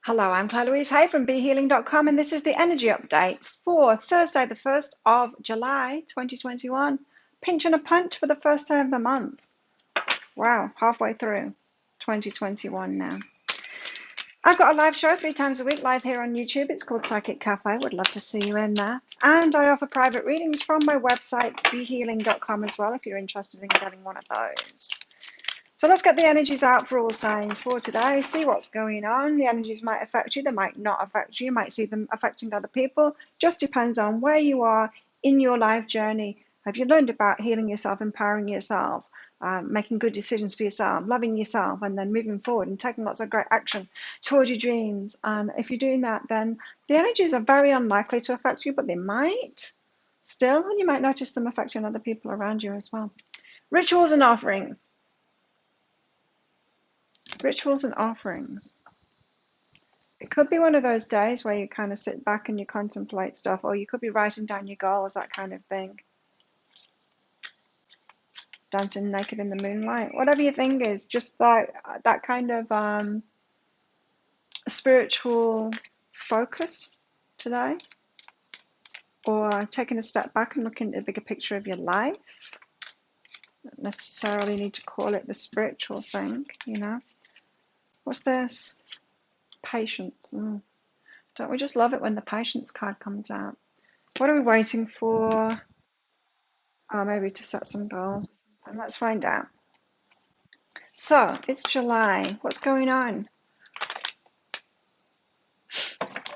Hello, I'm Claire Louise Hay from BeHealing.com, and this is the energy update for Thursday, the 1st of July, 2021. Pinch and a punch for the first day of the month. Wow, halfway through 2021 now. I've got a live show 3 times a week live here on YouTube. It's called Psychic Cafe. Would love to see you in there. And I offer private readings from my website, BeHealing.com, as well, if you're interested in getting one of those. So let's get the energies out for all signs for today. See what's going on. The energies might affect you. They might not affect you. You might see them affecting other people. Just depends on where you are in your life journey. Have you learned about healing yourself, empowering yourself, making good decisions for yourself, loving yourself, and then moving forward and taking lots of great action towards your dreams? And if you're doing that, then the energies are very unlikely to affect you, but they might still, and you might notice them affecting other people around you as well. Rituals and offerings. Rituals and offerings. It could be one of those days where you kind of sit back and you contemplate stuff, or you could be writing down your goals, that kind of thing. Dancing naked in the moonlight. Whatever your thing is, just that kind of spiritual focus today. Or taking a step back and looking at the bigger picture of your life. Don't necessarily need to call it the spiritual thing, you know. What's this? Patience. Don't we just love it when the patience card comes out? What are we waiting for? Oh, maybe to set some goals or something. Let's find out. So, it's July. What's going on?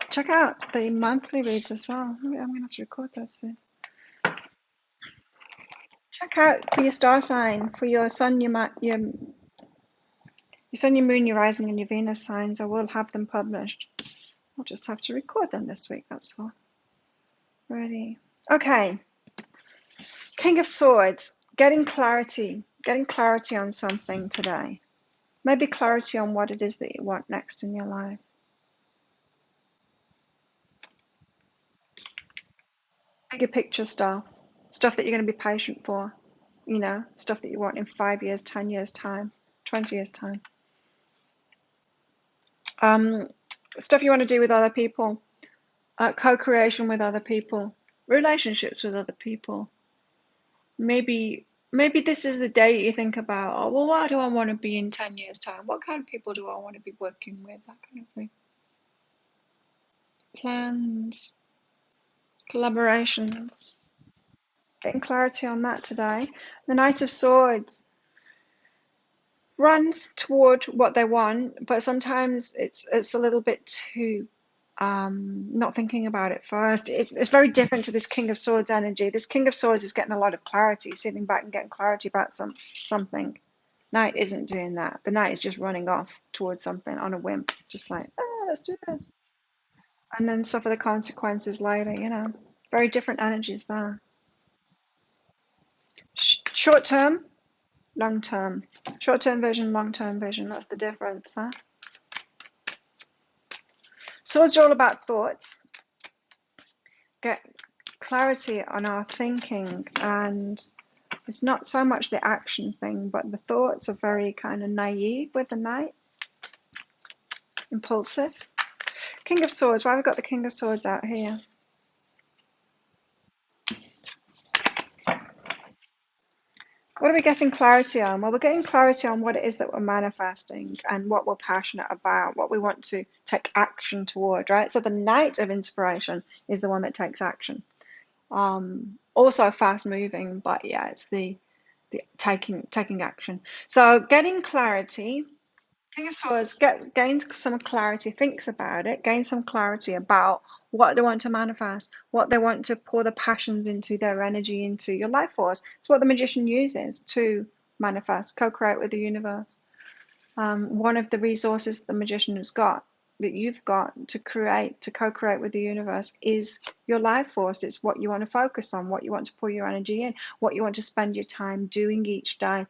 Check out the monthly reads as well. I'm going to have to record those soon. Check out for your star sign, for your sun, your sun, your moon, your rising, and your Venus signs. I will have them published. I'll just have to record them this week, that's all. Ready. Okay. King of Swords. Getting clarity on something today. Maybe clarity on what it is that you want next in your life. Bigger picture stuff that you're going to be patient for, you know, stuff that you want in 5 years, 10 years time, 20 years time. Stuff you want to do with other people, co-creation with other people, relationships with other people. Maybe this is the day you think about, oh, well, what do I want to be in 10 years time? What kind of people do I want to be working with? That kind of thing. Plans, collaborations. Getting clarity on that today. The Knight of Swords runs toward what they want, but sometimes it's a little bit too not thinking about it first. It's very different to this King of Swords energy. This King of Swords is getting a lot of clarity, sitting back and getting clarity about something. Knight isn't doing that. The Knight is just running off towards something on a whim, just like, let's do this, and then suffer the consequences later. You know, very different energies there. Short term, long term. Short term vision, long term vision. That's the difference, huh? Swords are all about thoughts. Get clarity on our thinking, and it's not so much the action thing, but the thoughts are very kind of naive with the Knight. Impulsive. King of Swords. Why have we got the King of Swords out here? What are we getting clarity on? Well, we're getting clarity on what it is that we're manifesting and what we're passionate about, what we want to take action toward, right? So the Knight of Inspiration is the one that takes action. Also fast moving, but yeah, it's the taking action. So getting clarity. King of Swords gains some clarity, thinks about it, gains some clarity about what they want to manifest, what they want to pour the passions into, their energy into, your life force. It's what the Magician uses to manifest, co-create with the universe. One of the resources the Magician has got, that you've got to create, to co-create with the universe, is your life force. It's what you want to focus on, what you want to pour your energy in, what you want to spend your time doing each day.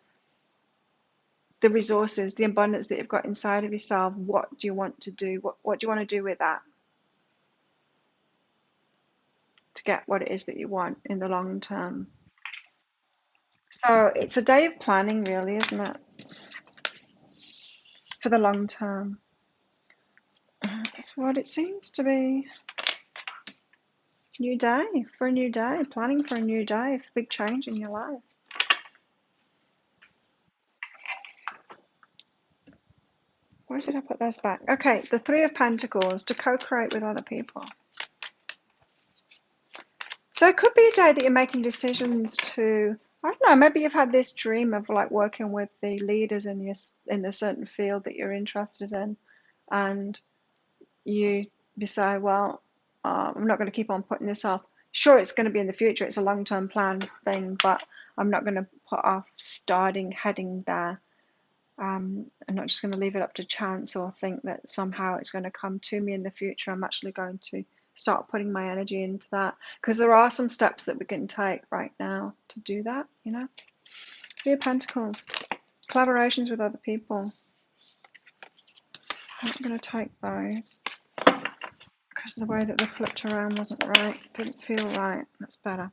The resources, the abundance that you've got inside of yourself. What do you want to do? What do you want to do with that to get what it is that you want in the long term? So it's a day of planning, really, isn't it? For the long term. That's what it seems to be. New day, for a new day, planning for a new day, for a big change in your life. Why did I put those back? Okay, the Three of Pentacles, to co-create with other people. So it could be a day that you're making decisions to, I don't know, maybe you've had this dream of like working with the leaders in a certain field that you're interested in, and you decide, well, I'm not going to keep on putting this off. Sure, it's going to be in the future, it's a long-term plan thing, but I'm not going to put off heading there. I'm not just going to leave it up to chance or think that somehow it's going to come to me in the future. I'm actually going to start putting my energy into that, because there are some steps that we can take right now to do that, you know. Three of Pentacles, collaborations with other people. I'm not going to take those because the way that they flipped around wasn't right. Didn't feel right. That's better.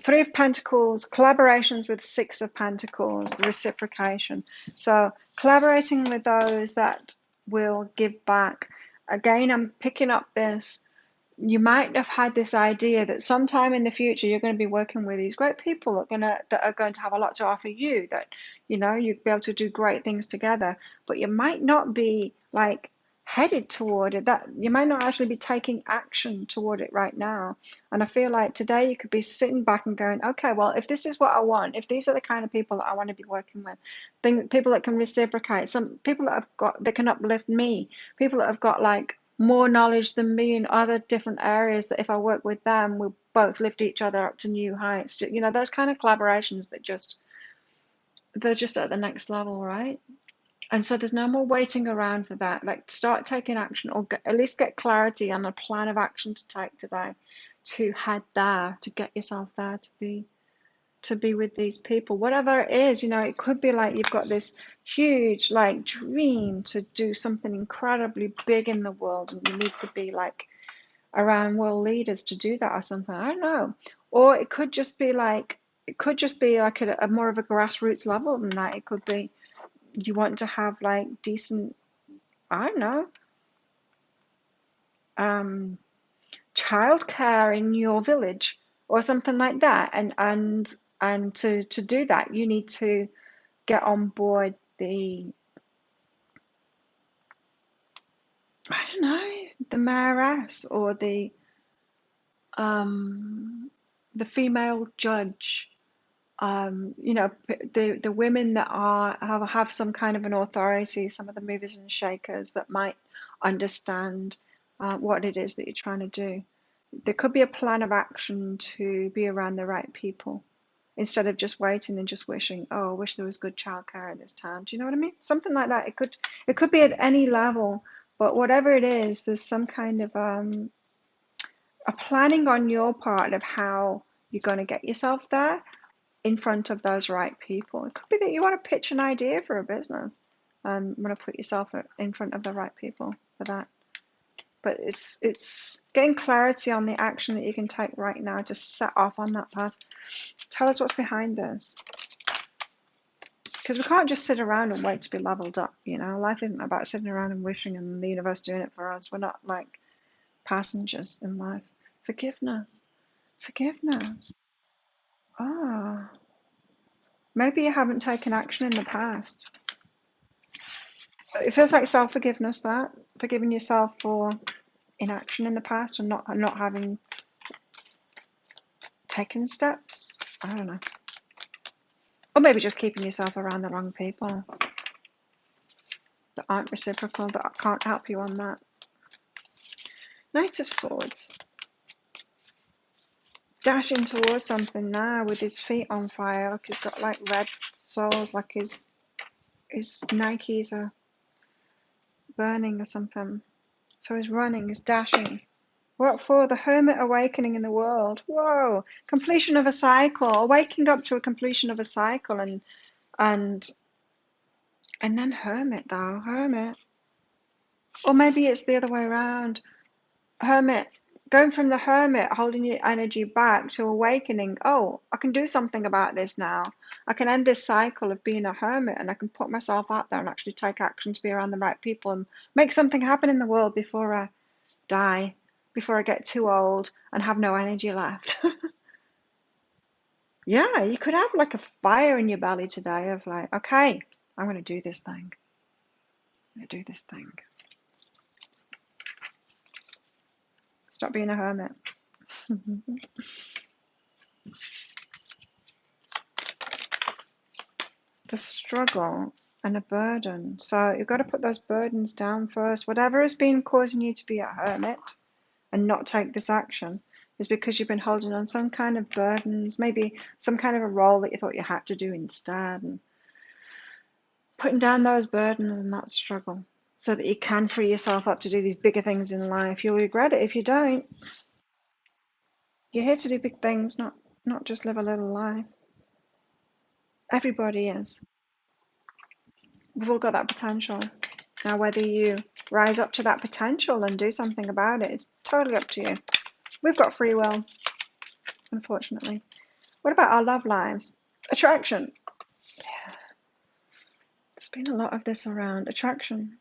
Three of Pentacles, collaborations with Six of Pentacles, the reciprocation. So collaborating with those that will give back. Again, I'm picking up this. You might have had this idea that sometime in the future you're going to be working with these great people that are going to have a lot to offer you, that you know you'll be able to do great things together, but you might not be like headed toward it, that you might not actually be taking action toward it right now. And I feel like today you could be sitting back and going, okay, well, if this is what I want, if these are the kind of people that I want to be working with, people that can reciprocate, some people that can uplift me, people that have got like more knowledge than me in other different areas, that if I work with them, we'll both lift each other up to new heights. You know, those kind of collaborations that they're just at the next level, right? And so there's no more waiting around for that. Like, start taking action, or at least get clarity on a plan of action to take today, to head there, to get yourself there, to be with these people, whatever it is. You know, it could be like you've got this huge like dream to do something incredibly big in the world, and you need to be like around world leaders to do that or something. I don't know. Or it could just be like a more of a grassroots level than that. It could be you want to have like decent, I don't know, childcare in your village or something like that. And to do that, you need to get on board the, I don't know, the mayoress or the female judge. You know, the women that have some kind of an authority, some of the movers and shakers that might understand what it is that you're trying to do. There could be a plan of action to be around the right people, instead of just waiting and just wishing, oh, I wish there was good childcare in this town. Do you know what I mean? Something like that. It could be at any level, but whatever it is, there's some kind of a planning on your part of how you're going to get yourself there in front of those right people. It could be that you want to pitch an idea for a business and want to put yourself in front of the right people for that. But it's getting clarity on the action that you can take right now to set off on that path. Tell us what's behind this. Because we can't just sit around and wait to be leveled up, you know. Life isn't about sitting around and wishing and the universe doing it for us. We're not like passengers in life. Forgiveness. Forgiveness. Ah. Maybe you haven't taken action in the past. It feels like self-forgiveness, that. Forgiving yourself for inaction in the past and not having taken steps. I don't know. Or maybe just keeping yourself around the wrong people that aren't reciprocal, that can't help you on that. Knight of Swords. Dashing towards something now with his feet on fire. Look, he's got like red soles, like his Nikes are burning or something. So he's running, he's dashing. What for? The Hermit awakening in the world. Whoa! Completion of a cycle. Waking up to a completion of a cycle, and then Hermit though. Hermit. Or maybe it's the other way around. Hermit going from the hermit, holding your energy back, to awakening. Oh, I can do something about this now. I can end this cycle of being a hermit, and I can put myself out there and actually take action to be around the right people and make something happen in the world before I die, before I get too old and have no energy left. Yeah, you could have like a fire in your belly today of like, okay, I'm going to do this thing. I'm going to do this thing. Stop being a hermit. The struggle and a burden. So you've got to put those burdens down first. Whatever has been causing you to be a hermit and not take this action is because you've been holding on some kind of burdens, maybe some kind of a role that you thought you had to do instead, and putting down those burdens and that struggle so that you can free yourself up to do these bigger things in life. You'll regret it if you don't. You're here to do big things, not just live a little life. Everybody is. We've all got that potential. Now, whether you rise up to that potential and do something about it is totally up to you. We've got free will, unfortunately. What about our love lives? Attraction. Yeah. There's been a lot of this around attraction.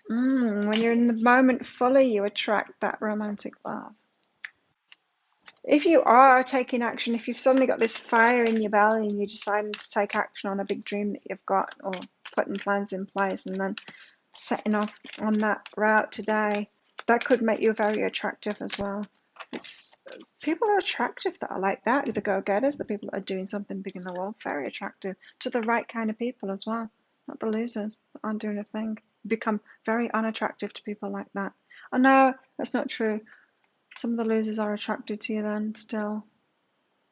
When you're in the moment fully, you attract that romantic love. If you are taking action, if you've suddenly got this fire in your belly and you're deciding to take action on a big dream that you've got, or putting plans in place and then setting off on that route today, that could make you very attractive as well. People are attractive that are like that, the go-getters, the people that are doing something big in the world, very attractive to the right kind of people as well, not the losers that aren't doing a thing. Become very unattractive to people like that. Oh no, that's not true. Some of the losers are attracted to you then still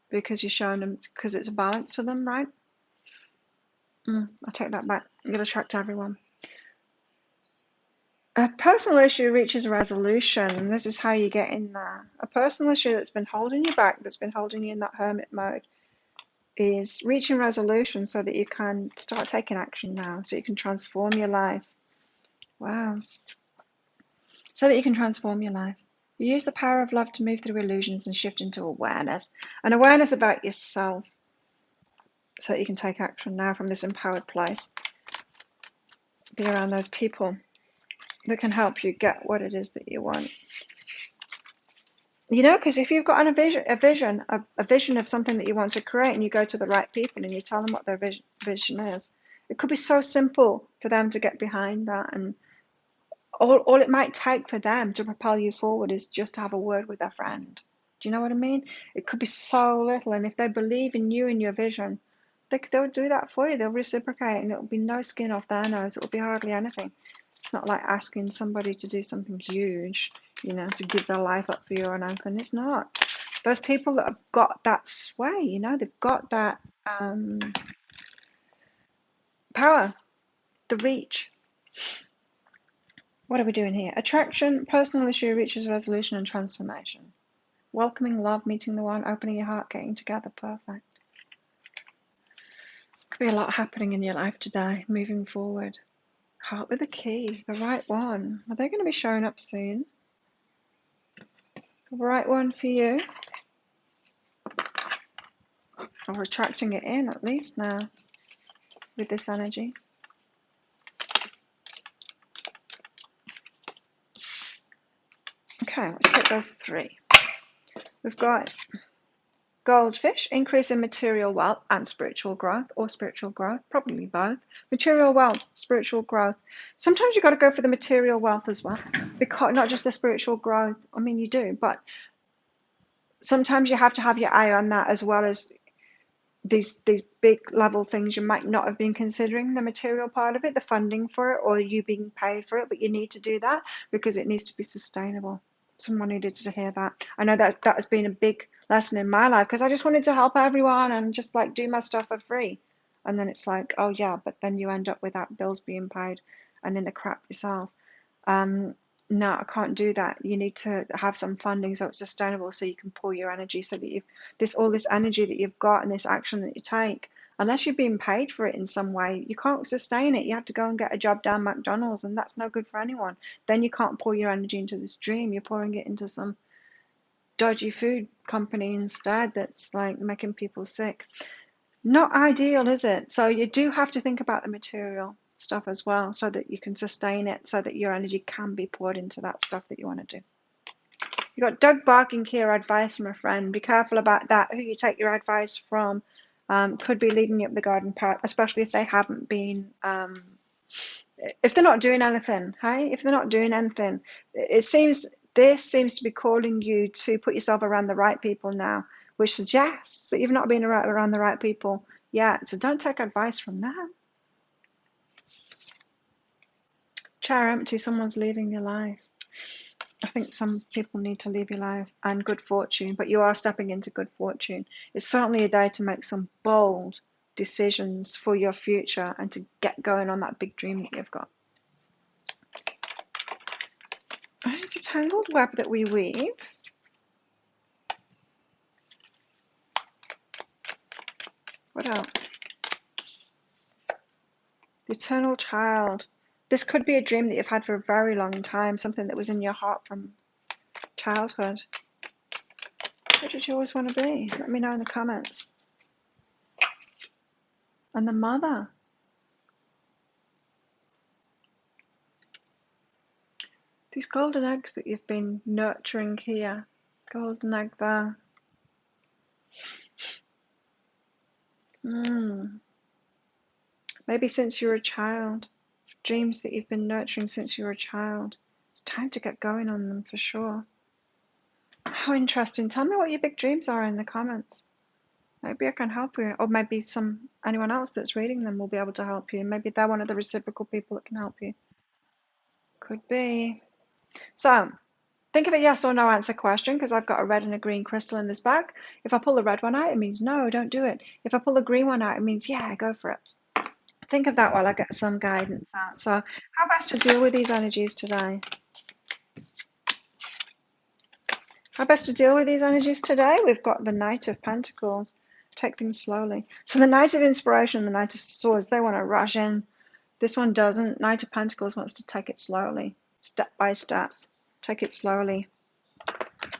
because you're showing them, because it's a balance to them, right? I take that back. You'll attract everyone. A personal issue reaches a resolution, and this is how you get in there. A personal issue that's been holding you back, that's been holding you in that hermit mode, is reaching resolution so that you can start taking action now, so you can transform your life. Wow. So that you can transform your life. You use the power of love to move through illusions and shift into awareness, and awareness about yourself, so that you can take action now from this empowered place. Be around those people that can help you get what it is that you want. You know, because if you've got a vision of something that you want to create, and you go to the right people and you tell them what their vision is, it could be so simple for them to get behind that. And all it might take for them to propel you forward is just to have a word with their friend. Do you know what I mean? It could be so little, and if they believe in you and your vision, they'll do that for you. They'll reciprocate, and it'll be no skin off their nose. It'll be hardly anything. It's not like asking somebody to do something huge, to give their life up for you or anything. It's not. Those people that have got that sway, they've got that power, the reach. What are we doing here? Attraction, personal issue reaches resolution and transformation. Welcoming love, meeting the one, opening your heart, getting together. Perfect. Could be a lot happening in your life today, moving forward. Heart with a key, the right one. Are they going to be showing up soon? The right one for you? Or attracting it in at least now with this energy. Okay, let's take those three. We've got goldfish, increase in material wealth and spiritual growth, or spiritual growth, probably both. Material wealth, spiritual growth. Sometimes you've got to go for the material wealth as well, because not just the spiritual growth. I mean, you do, but sometimes you have to have your eye on that as well as these big level things you might not have been considering, the material part of it, the funding for it, or you being paid for it, but you need to do that because it needs to be sustainable. Someone needed to hear that. I know that has been a big lesson in my life, because I just wanted to help everyone and just like do my stuff for free, and then it's like, oh yeah, but then you end up without bills being paid and in the crap yourself. No, I can't do that. You need to have some funding so it's sustainable, so you can pour your energy, so that all this energy that you've got and this action that you take, unless you're being paid for it in some way, you can't sustain it. You have to go and get a job down McDonald's, and that's no good for anyone. Then you can't pour your energy into this dream. You're pouring it into some dodgy food company instead that's like making people sick. Not ideal, is it? So you do have to think about the material stuff as well, so that you can sustain it, so that your energy can be poured into that stuff that you want to do. You got Doug barking here, advice from a friend. Be careful about that. Who you take your advice from could be leading you up the garden path, especially if they haven't been, if they're not doing anything. Hey, if they're not doing anything, this seems to be calling you to put yourself around the right people now, which suggests that you've not been around the right people yet. So don't take advice from them. Chair empty, someone's leaving your life. I think some people need to leave your life, and good fortune, but you are stepping into good fortune. It's certainly a day to make some bold decisions for your future and to get going on that big dream that you've got. It's a tangled web that we weave. What else? The eternal child. This could be a dream that you've had for a very long time, something that was in your heart from childhood. What did you always want to be? Let me know in the comments. And the mother. These golden eggs that you've been nurturing here. Golden egg there. Maybe since you were a child. Dreams that you've been nurturing since you were a child. It's time to get going on them for sure. How interesting. Tell me what your big dreams are in the comments. Maybe I can help you. Or maybe anyone else that's reading them will be able to help you. Maybe they're one of the reciprocal people that can help you. Could be. So, think of a yes or no answer question, because I've got a red and a green crystal in this bag. If I pull the red one out, it means no, don't do it. If I pull the green one out, it means yeah, go for it. Think of that while I get some guidance out. So, how best to deal with these energies today? How best to deal with these energies today? We've got the Knight of Pentacles. Take things slowly. So the Knight of Inspiration, the Knight of Swords, they want to rush in. This one doesn't. Knight of Pentacles wants to take it slowly, step by step. Take it slowly.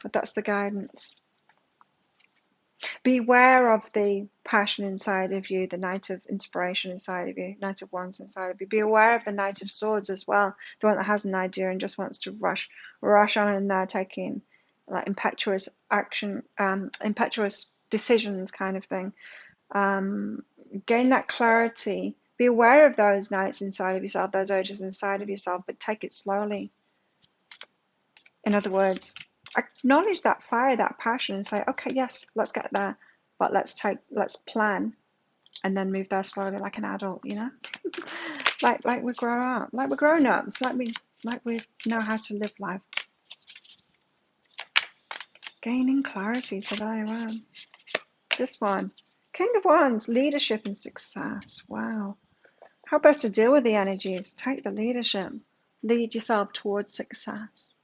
But that's the guidance. Beware of the passion inside of you, the Knight of Inspiration inside of you, Knight of Wands inside of you. Be aware of the Knight of Swords as well, the one that has an idea and just wants to rush on in there, taking like impetuous action, impetuous decisions kind of thing. Gain that clarity. Be aware of those knights inside of yourself, those urges inside of yourself, but take it slowly. In other words, acknowledge that fire, that passion, and say, okay, yes, let's get there, but let's plan, and then move there slowly, like an adult, you know, like we grow up, like we're grown ups, like we know how to live life. Gaining clarity today. Wow, this one, King of Wands, leadership and success. Wow, how best to deal with the energies? Take the leadership, lead yourself towards success.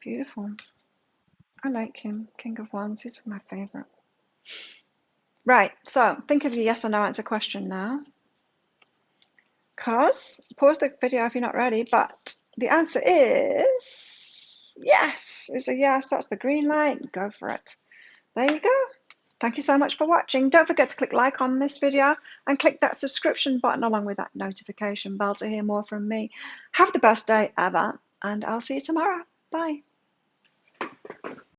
Beautiful. I like him, King of Wands. He's my favorite. Right, so think of your yes or no answer question now. Pause the video if you're not ready, but the answer is yes. It's a yes. That's the green light. Go for it. There you go. Thank you so much for watching. Don't forget to click like on this video and click that subscription button along with that notification bell to hear more from me. Have the best day ever, and I'll see you tomorrow. Bye.